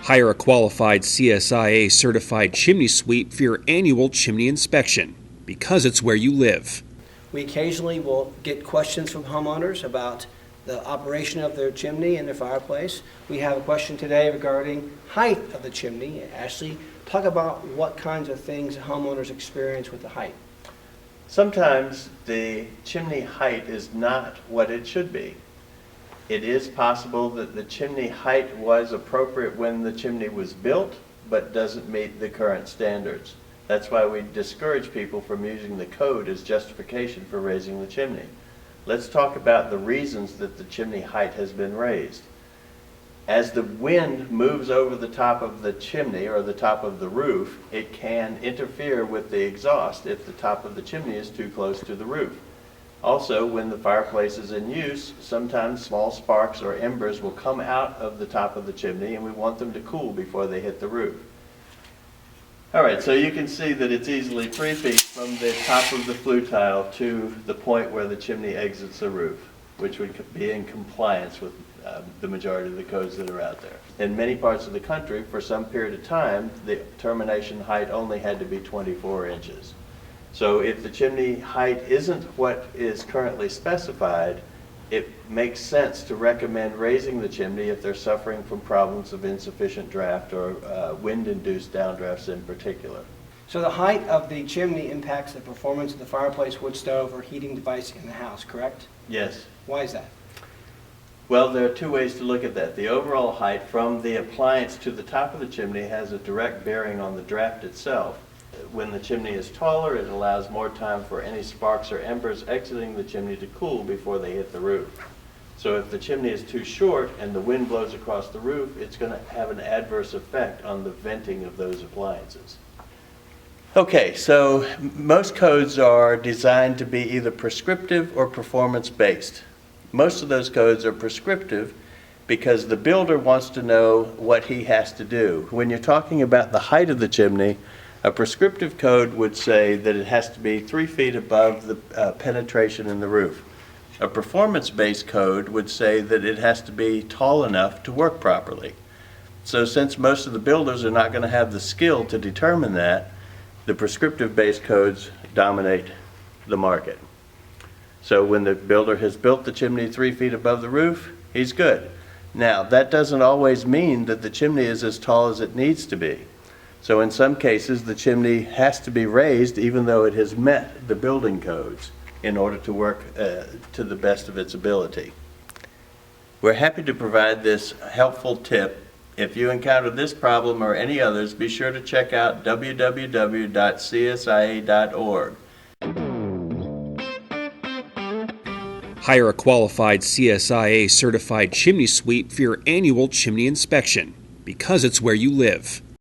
Hire a qualified CSIA Certified Chimney Sweep for your annual chimney inspection, because it's where you live. We occasionally will get questions from homeowners about the operation of their chimney and their fireplace. We have a question today regarding height of the chimney. Ashley, talk about what kinds of things homeowners experience with the height. Sometimes the chimney height is not what it should be. It is possible that the chimney height was appropriate when the chimney was built, but doesn't meet the current standards. That's why we discourage people from using the code as justification for raising the chimney. Let's talk about the reasons that the chimney height has been raised. As the wind moves over the top of the chimney or the top of the roof, it can interfere with the exhaust if the top of the chimney is too close to the roof. Also, when the fireplace is in use, sometimes small sparks or embers will come out of the top of the chimney, and we want them to cool before they hit the roof. All right, so you can see that it's easily 3 feet from the top of the flue tile to the point where the chimney exits the roof, which would be in compliance with the majority of the codes that are out there. In many parts of the country, for some period of time, the termination height only had to be 24 inches. So if the chimney height isn't what is currently specified, it makes sense to recommend raising the chimney if they're suffering from problems of insufficient draft or wind-induced downdrafts in particular. So the height of the chimney impacts the performance of the fireplace, wood stove, or heating device in the house, correct? Yes. Why is that? Well, there are 2 ways to look at that. The overall height from the appliance to the top of the chimney has a direct bearing on the draft itself. When the chimney is taller, it allows more time for any sparks or embers exiting the chimney to cool before they hit the roof. So if the chimney is too short and the wind blows across the roof, it's going to have an adverse effect on the venting of those appliances. Okay, so most codes are designed to be either prescriptive or performance-based. Most of those codes are prescriptive because the builder wants to know what he has to do. When you're talking about the height of the chimney, a prescriptive code would say that it has to be 3 feet above the penetration in the roof. A performance-based code would say that it has to be tall enough to work properly. So since most of the builders are not going to have the skill to determine that, the prescriptive-based codes dominate the market. So when the builder has built the chimney 3 feet above the roof, he's good. Now, that doesn't always mean that the chimney is as tall as it needs to be. So in some cases, the chimney has to be raised even though it has met the building codes in order to work to the best of its ability. We're happy to provide this helpful tip. If you encounter this problem or any others, be sure to check out www.csia.org. Hire a qualified CSIA Certified Chimney Sweep for your annual chimney inspection, because it's where you live.